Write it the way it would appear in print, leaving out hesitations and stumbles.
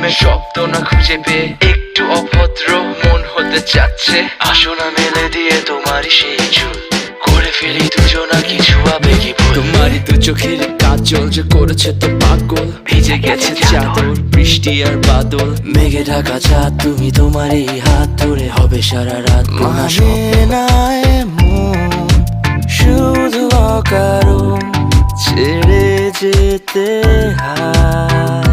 প্রেমে শব্দ না খুঁজে পেয়ে একটু অভদ্র মন হতে চাচ্ছে। আসো না মেলে দিয়ে তোমারই সেই চুল, করে ফেলি দুজনা কিছু আবেগী ভুল। তোমারই তো চোখের কাজল যে করেছে তো পাগল, ভিজে গেছে চাদর বৃষ্টি আর বাদল। মেঘে ঢাকা চাঁদ তুমি তোমারই হাত ধরে হবে সারা রাত। মানে না এমন শুধু অকারণ ছেড়ে যেতে হয়।